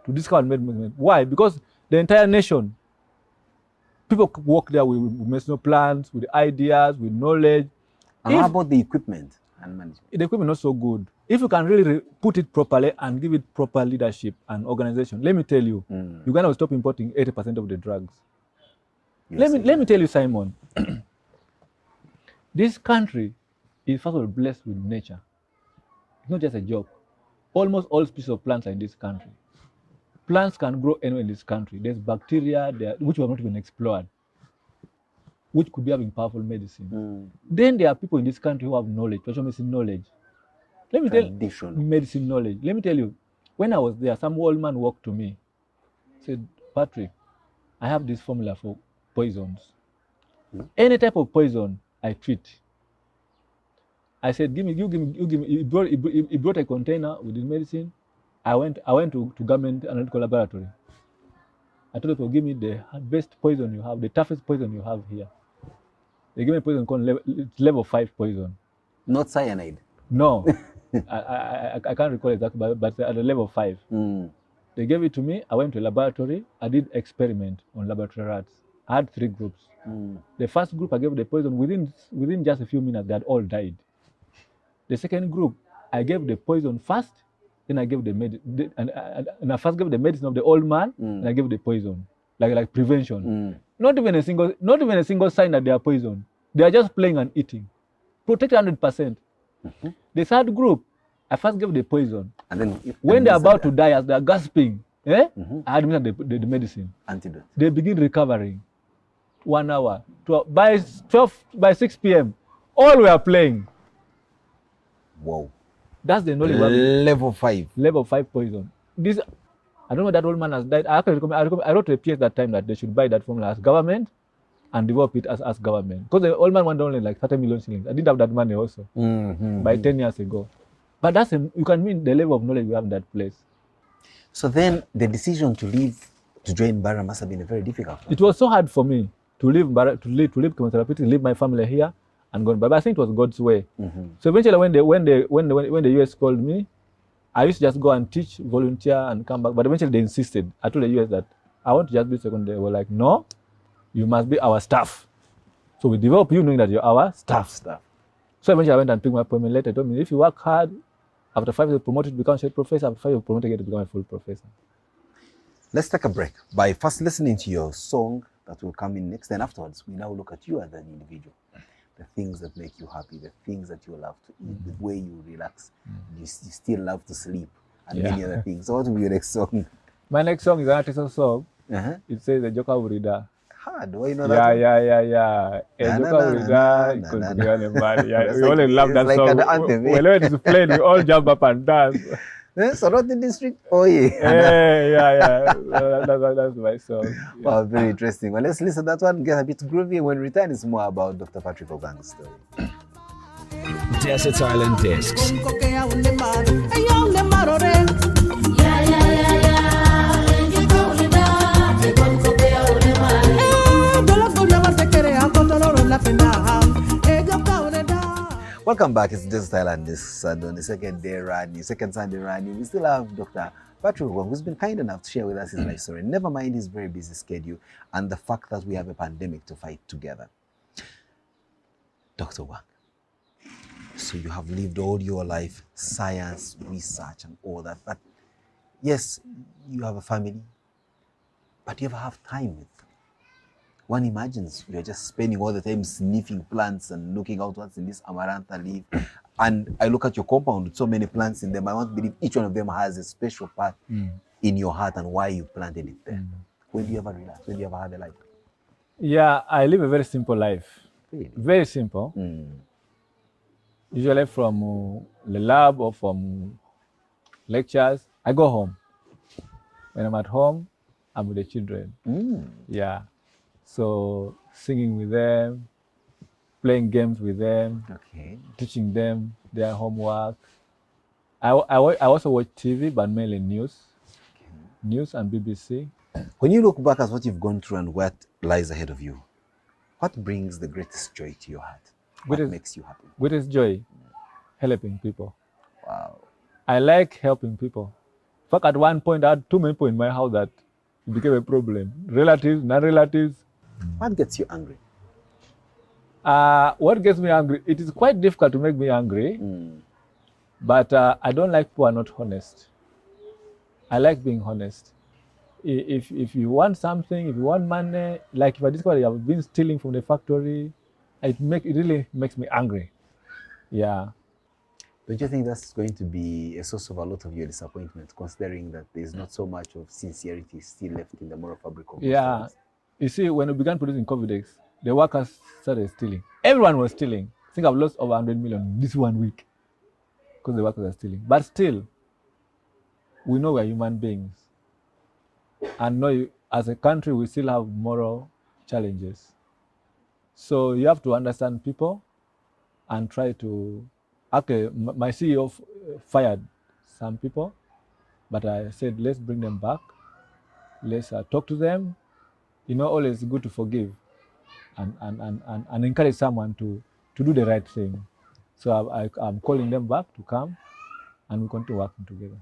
to discover medicine. Why? Because the entire nation, people work there with medicinal plants, with ideas, with knowledge. And how about the equipment and management? The equipment is not so good. If you can really put it properly and give it proper leadership and organization, let me tell you, Uganda will stop importing 80% of the drugs. Yes, let me tell you, Simon, this country is first of all blessed with nature. It's not just a joke. Almost all species of plants are in this country. plants can grow anywhere in this country. There's bacteria there which we have not even explored, which could be having powerful medicine. Then there are people in this country who have knowledge, traditional medicine knowledge. Let me tell medicine knowledge. Let me tell you, when I was there, some old man walked to me, said, Patrick, I have this formula for poisons. Any type of poison I treat. I said, give me. He brought a container with his medicine. I went to government analytical laboratory. I told them, give me the best poison you have, the toughest poison you have here. They gave me a poison called level 5 poison. Not cyanide. No, I can't recall exactly, but at the level 5. They gave it to me. I went to a laboratory. I did experiment on laboratory rats. I had 3 groups. The first group, I gave the poison. Within just a few minutes, they had all died. The second group, I gave the poison first. Then I gave and I first gave the medicine of the old man, and I gave the poison, like prevention. Not even a single sign that they are poison. They are just playing and eating, protected 100%. The third group, I first gave the poison, and then when they are about to die, as they are gasping, I administered the medicine. Antidote. They begin recovering. 1 hour, 12 by 6 p.m. All were playing. Wow. That's the knowledge. Level 5. Level 5 poison. This, I don't know that old man has died. I wrote to the PS that time that they should buy that formula as government and develop it as government. Because the old man wanted only like 30 million shillings. I didn't have that money also by 10 years ago. But that's you can mean the level of knowledge we have in that place. So then the decision to leave, to join Bara must have been a very difficult one. It was so hard for me to leave Bara, to leave chemotherapy, to leave my family here and go. But I think it was God's way. So eventually when the US called me, I used to just go and teach, volunteer and come back. But eventually they insisted. I told the US that I want to just be secondary. They were like, no, you must be our staff. So we develop you knowing that you're our staff. So eventually I went and picked my appointment letter. They told me if you work hard, after 5 years you're promoted to become a shade professor, after 5 years you're promoted again to become a full professor. Let's take a break by first listening to your song that will come in next. Then afterwards, we now look at you as an individual. The things that make you happy, the things that you love to eat, the way you relax. You still love to sleep and many other things. So what will be your next song? My next song is an artisan song. It says the Joka Urida. Do I know that? Yeah. We all love that song. Like anthem, whenever it is played, we all jump up and dance. So not in district. Oh yeah. That's my song. Yeah. Wow, very interesting. Well, let's listen to that one, get a bit groovy. When we return, it's more about Dr. Patrick Ogwang's story. Desert Island Discs. Welcome back. It's Desert Island Discs, and on the second Sunday running, we still have Dr. Patrick Ogwang, who's been kind enough to share with us his life story. Never mind his very busy schedule and the fact that we have a pandemic to fight together. Dr. Ogwang, so you have lived all your life, science, research, and all that. But yes, you have a family, but do you ever have time with them? One imagines you're just spending all the time sniffing plants and looking out what's in this amarantha leaf. And I look at your compound with so many plants in them. I want to believe each one of them has a special part in your heart and why you planted it there. When do you ever relax? When do you ever have a life? Yeah, I live a very simple life. Really? Very simple. Usually from the lab or from lectures, I go home. When I'm at home, I'm with the children. Yeah. So singing with them, playing games with them, teaching them their homework. I also watch TV, but mainly news and BBC. When you look back at what you've gone through and what lies ahead of you, what brings the greatest joy to your heart? What makes you happy? Greatest joy, helping people. Wow. I like helping people. In fact, at one point, I had too many people in my house that it became a problem. Relatives, non-relatives. What gets you angry? What gets me angry? It is quite difficult to make me angry, but I don't like people who are not honest. I like being honest. If you want something, if you want money, like if I discover you have been stealing from the factory, it really makes me angry. Yeah. Don't you think that's going to be a source of a lot of your disappointment, considering that there's not so much of sincerity still left in the moral fabric of most of Yeah. us? You see, when we began producing Covidex, the workers started stealing. Everyone was stealing. I think I've lost over 100 million this 1 week because the workers are stealing. But still, we know we're human beings. And know as a country, we still have moral challenges. So you have to understand people and try to... Okay, my CEO fired some people, but I said, let's bring them back. Let's talk to them. You know, always good to forgive and encourage someone to do the right thing. So I'm calling them back to come and we continue working together.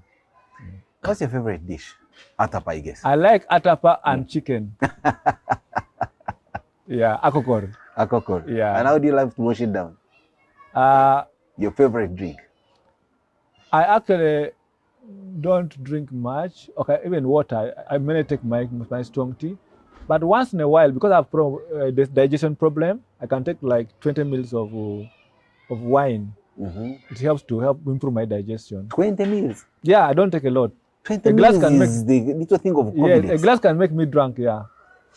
What's your favorite dish? Atapa, I guess. I like atapa and chicken. Yeah, akokor. Akokor. Yeah. And how do you like to wash it down? Your favorite drink? I actually don't drink much. Okay, even water. I may take my strong tea. But once in a while, because I have this digestion problem, I can take like 20 mils of wine. It helps to improve my digestion. 20 mils? Yeah, I don't take a lot. 20 mils is the little thing of Covidex. Yeah, a glass can make me drunk, yeah.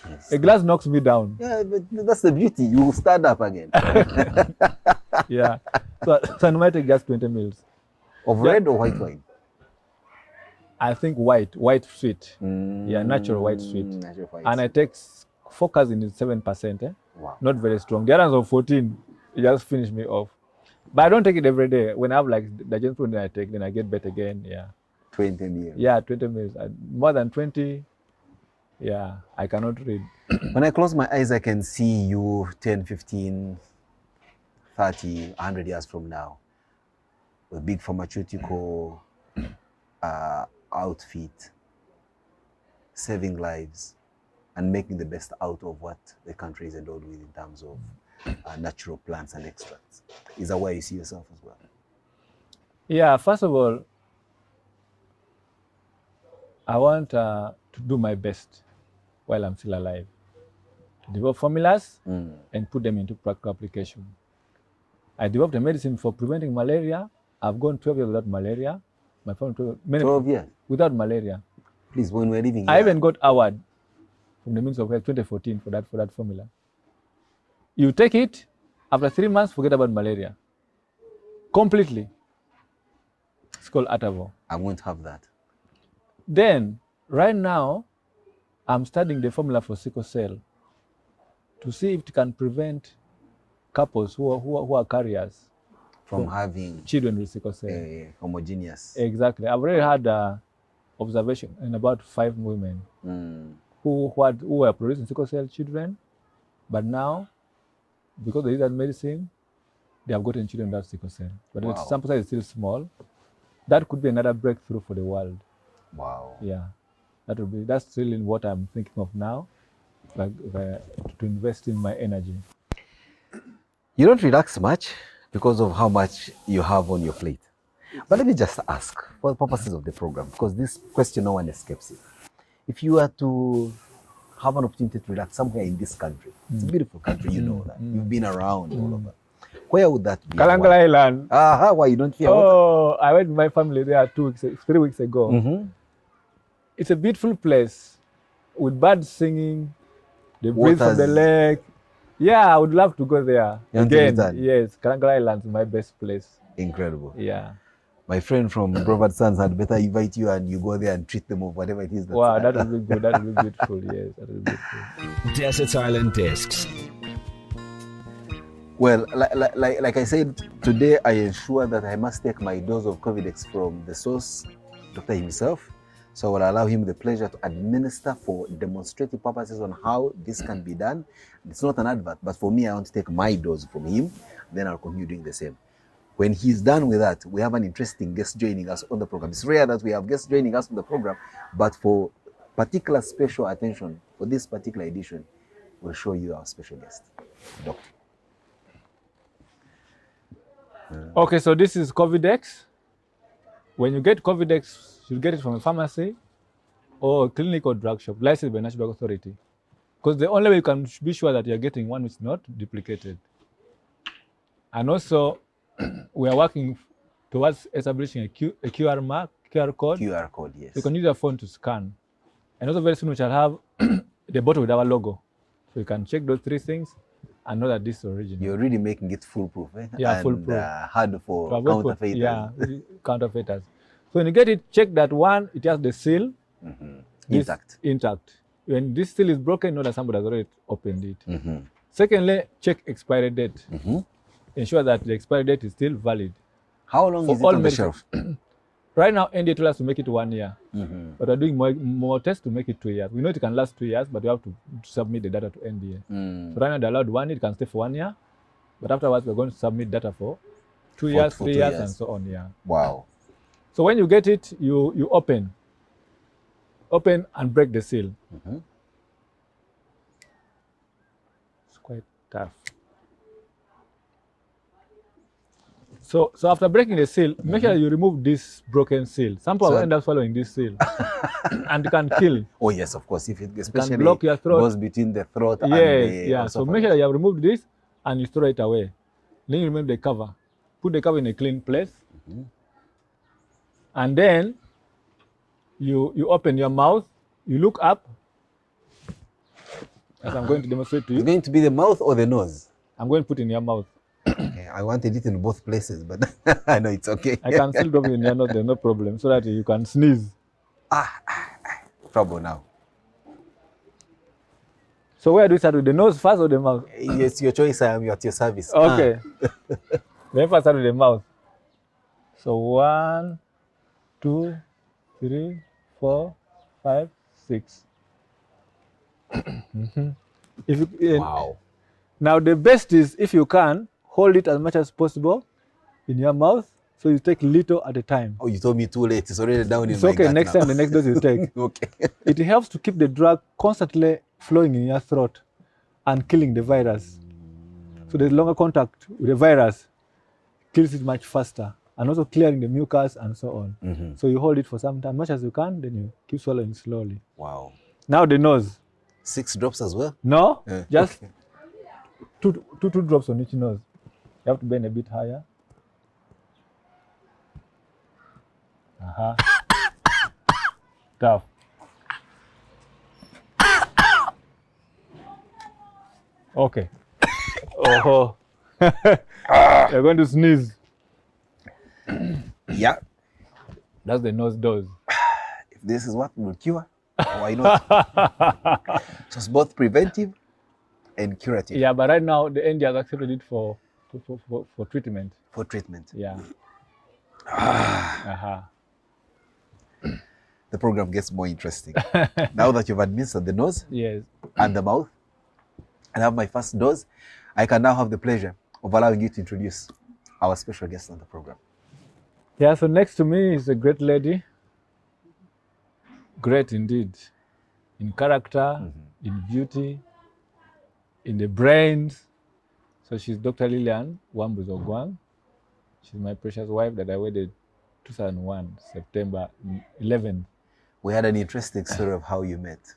Yes. A glass knocks me down. Yeah, but that's the beauty. You will stand up again. Yeah. So I might take just 20 mils. Of red or white wine? I think white sweet. Yeah, natural white sweet. Natural white. And I take focus in 7%. Wow. Not very strong. The others of 14, it just finish me off. But I don't take it every day. When I have like digestion problem, I take, then I get better again. Yeah. 20 mils. Yeah, 20 mils. More than 20, yeah, I cannot read. When I close my eyes, I can see you 10, 15, 30, 100 years from now. With big pharmaceutical outfit, saving lives, and making the best out of what the country is endowed with in terms of natural plants and extracts. Is that where you see yourself as well? Yeah, first of all, I want to do my best while I'm still alive. To develop formulas and put them into practical application. I developed a medicine for preventing malaria. I've gone 12 years without malaria. My family 12 years? Without malaria. Please, when we're living here. I even got award from the Ministry of Health 2014 for that formula. You take it, after 3 months, forget about malaria. Completely. It's called Atavo. I won't have that. Then, right now, I'm studying the formula for sickle cell to see if it can prevent couples who are carriers from having children with sickle cell. Homogeneous. Exactly. I've already had observation in about 5 women who were producing sickle cell children, but now, because they use that medicine, they have gotten children without sickle cell. But the sample size is still small. That could be another breakthrough for the world. Wow. Yeah. That's really what I'm thinking of now, like to invest in my energy. You don't relax much because of how much you have on your plate. But let me just ask, for the purposes of the program, because this question no one escapes it. If you were to have an opportunity to relax somewhere in this country, it's a beautiful country, you know that. You've been around all over. Where would that be? Kalangala Island. Why you don't fear? Oh, I went with my family there 3 weeks ago. It's a beautiful place with birds singing, the breeze from the lake. Yeah, I would love to go there. Again, yes, Kalangala Island is my best place. Incredible. Yeah. My friend from Robert Sons had better invite you and you go there and treat them of whatever it is. Wow, that would be good. That would be beautiful. Yes, that would be beautiful. Desert Island Discs. Well, like I said, today I ensure that I must take my dose of Covidex from the source, Dr. himself. So I will allow him the pleasure to administer for demonstrative purposes on how this can be done. It's not an advert, but for me, I want to take my dose from him. Then I'll continue doing the same. When he's done with that, we have an interesting guest joining us on the program. It's rare that we have guests joining us on the program, but for particular special attention for this particular edition, we'll show you our special guest, Doctor. Okay, so this is Covidex. When you get Covidex, you get it from a pharmacy or a clinic or drug shop, licensed by National Drug Authority. Because the only way you can be sure that you're getting one which is not duplicated. And also, we are working towards establishing a QR code. QR code, yes. You can use your phone to scan. And also very soon we shall have the bottle with our logo. So you can check those 3 things and know that this is original. You're really making it foolproof, eh? Yeah, and, foolproof. Hard for counterfeiters. Yeah, counterfeiters. So when you get it, check that one, it has the seal. Intact. Intact. When this seal is broken, know that somebody has already opened it. Secondly, check expiry date. Ensure that the expiry date is still valid. How long is it on the shelf? Right now, NDA told us to make it 1 year. But we're doing more tests to make it 2 years. We know it can last 2 years, but we have to submit the data to NDA. So right now, they're allowed 1 year, it can stay for 1 year. But afterwards, we're going to submit data for 2 years, 3 years, and so on. Yeah. Wow. So when you get it, you open and break the seal. It's quite tough. So after breaking the seal, make sure you remove this broken seal. Some people end up swallowing this seal, and it can kill. Oh yes, of course. If it especially block your throat. Goes between the throat and the yeah. So make sure you have removed this and you throw it away. Then you remove the cover. Put the cover in a clean place, and then you open your mouth. You look up, as I'm going to demonstrate to you. It's going to be the mouth or the nose? I'm going to put in your mouth. Okay, I wanted it in both places, but I know it's okay. I can still drop it in your nose, there's no problem, so that you can sneeze. Trouble now. So where do we start, with the nose first or the mouth? Yes, your choice. I am at your service. Okay. Then first start with the mouth. So 1, 2, 3, 4, 5, 6. If you, Wow. Now the best is if you can hold it as much as possible in your mouth, so you take little at a time. Oh, you told me too late. It's already down in It's my okay. gut Next now. time, the next dose you take. Okay. It helps to keep the drug constantly flowing in your throat and killing the virus. So the longer contact with the virus kills it much faster, and also clearing the mucus and so on. So you hold it for some time, much as you can, then you keep swallowing slowly. Wow. Now the nose. 6 drops as well? No, just okay. two drops on each nose. You have to bend a bit higher. Tough. Okay. Oh. You're going to sneeze. Yeah. That's the nose dose. If this is what will cure, why not? So it's both preventive and curative. Yeah, but right now the ND has accepted it for treatment. For treatment. Yeah. The program gets more interesting. Now that you've administered the nose Yes. and the mouth, and have my first dose, I can now have the pleasure of allowing you to introduce our special guest on the program. Yeah, so next to me is a great lady. Great indeed. In character, in beauty, in the brains. So she's Dr. Lillian Wambus Ogwang. She's my precious wife that I wedded 2001, September 11th. We had an interesting story of how you met,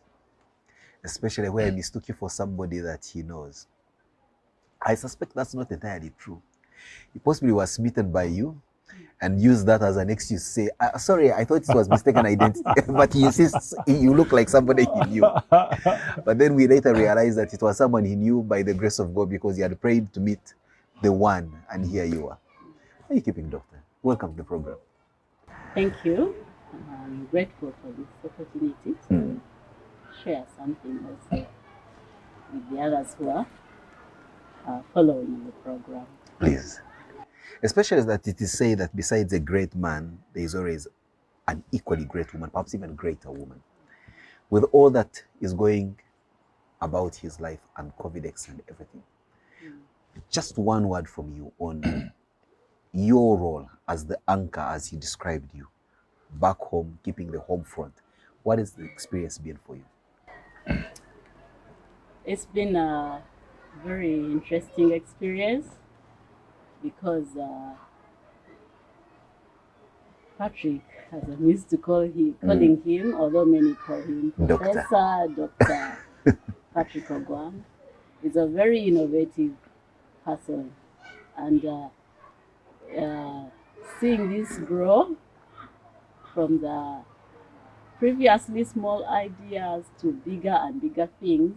especially where I mistook you for somebody that he knows. I suspect that's not entirely true. He possibly was smitten by you and used that as an excuse to say, sorry, I thought it was mistaken identity, but he insists you look like somebody he knew. But then we later realized that it was someone he knew by the grace of God, because he had prayed to meet the one, and here you are. How are you keeping, Doctor? Welcome to the program. Thank you. I'm grateful for this opportunity to share something also with the others who are following the program. Please. Especially that it is said that besides a great man, there is always an equally great woman, perhaps even greater woman. With all that is going about his life and COVID and everything, just one word from you on your role as the anchor, as he described you, back home, keeping the home front. What has the experience been for you? It's been a very interesting experience because Patrick, as I used to calling him, although many call him Professor, Dr. Patrick Ogwang, is a very innovative person. And seeing this grow from the previously small ideas to bigger and bigger things,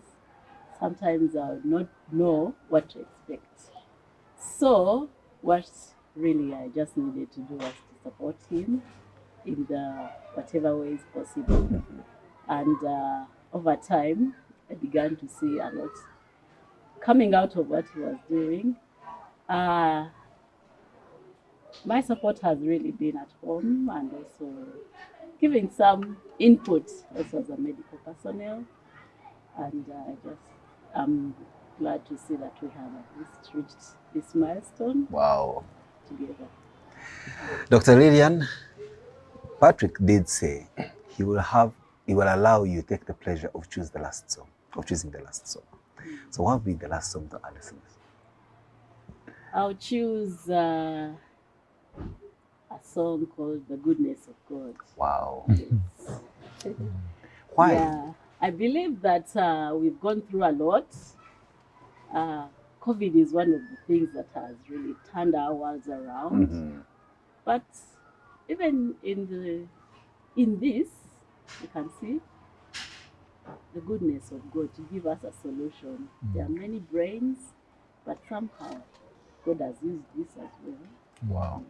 sometimes I would not know what to expect. So what really I just needed to do was to support him in the whatever ways possible. And over time, I began to see a lot coming out of what he was doing. My support has really been at home and also giving some input also as a medical personnel. And I'm glad to see that we have at least reached this milestone. Wow. Together. Dr. Lillian, Patrick did say he will allow you to take the pleasure of choosing the last song. So what will be the last song to our listeners? I'll choose a song called The Goodness of God. Wow. Yes. Why? Yeah, I believe that we've gone through a lot. COVID is one of the things that has really turned our worlds around. But even in this, you can see the goodness of God to give us a solution. There are many brains, but somehow God has used this as well. Wow.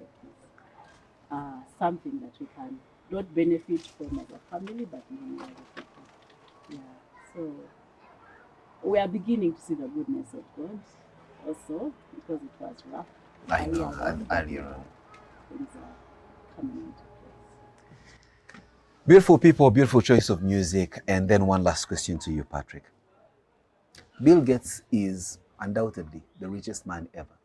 Something that we can not benefit from as a family, but many other people. Yeah. So we are beginning to see the goodness of God also, because it was rough. I know, earlier on. Things are coming into place. Beautiful people, beautiful choice of music. And then one last question to you, Patrick. Bill Gates is undoubtedly the richest man ever.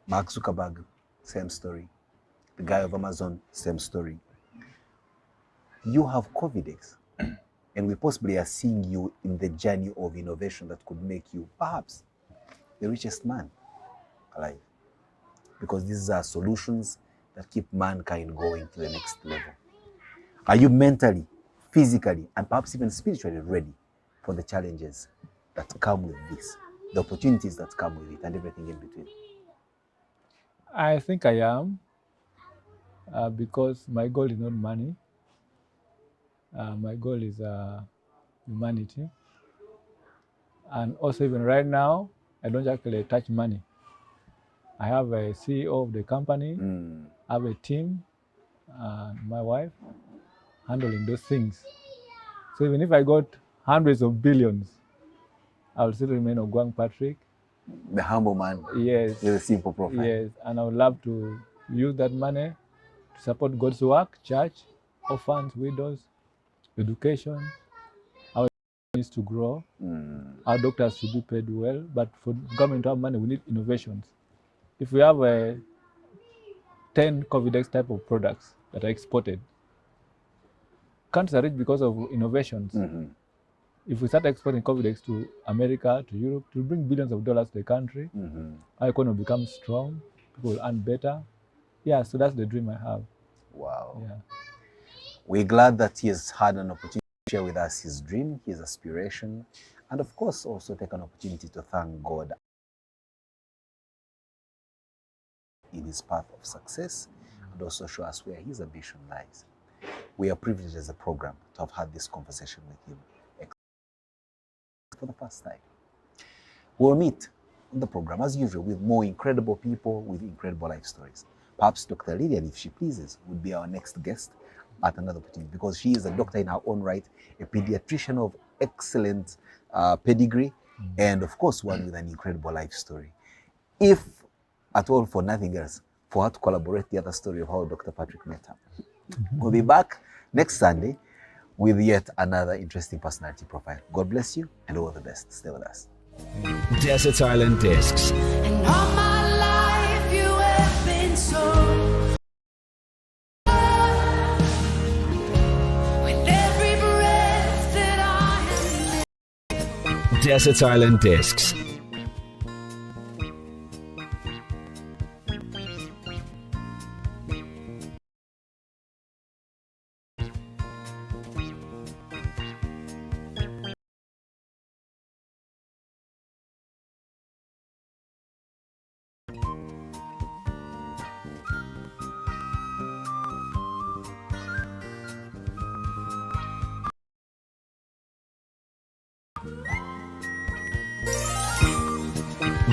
Mark Zuckerberg, same story. The guy of Amazon, same story. You have COVIDx, and we possibly are seeing you in the journey of innovation that could make you perhaps the richest man alive. Because these are solutions that keep mankind going to the next level. Are you mentally, physically, and perhaps even spiritually ready for the challenges that come with this, the opportunities that come with it, and everything in between? I think I am, because my goal is not money. My goal is humanity. And also even right now, I don't actually touch money. I have a CEO of the company, I have a team, my wife, handling those things. So even if I got hundreds of billions, I'll still remain Ogwang Patrick. The humble man. Yes. With a simple profile. Yes, and I would love to use that money to support God's work, church, orphans, widows, education. Our needs to grow. Our doctors should be paid well, but for government to have money, we need innovations. If we have 10 COVIDx type of products that are exported, countries are rich because of innovations. If we start exporting COVIDx to America, to Europe, to bring billions of dollars to the country, our economy will become strong, people will earn better. Yeah, so that's the dream I have. Wow. Yeah. We're glad that he has had an opportunity to share with us his dream, his aspiration, and of course also take an opportunity to thank God in his path of success and also show us where his ambition lies. We are privileged as a program to have had this conversation with him for the first time. We'll meet on the program as usual with more incredible people with incredible life stories. Perhaps Dr. Lillian, if she pleases, would be our next guest at another opportunity, because she is a doctor in her own right, a pediatrician of excellent pedigree, and of course one with an incredible life story. If at all for nothing else, for her to collaborate the other story of how Dr. Patrick met her. We'll be back next Sunday with yet another interesting personality profile. God bless you and all the best. Stay with us. Desert Island Discs. And all my life you have been so with every breath that I am. Desert Island Discs.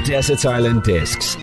Desert Island Discs.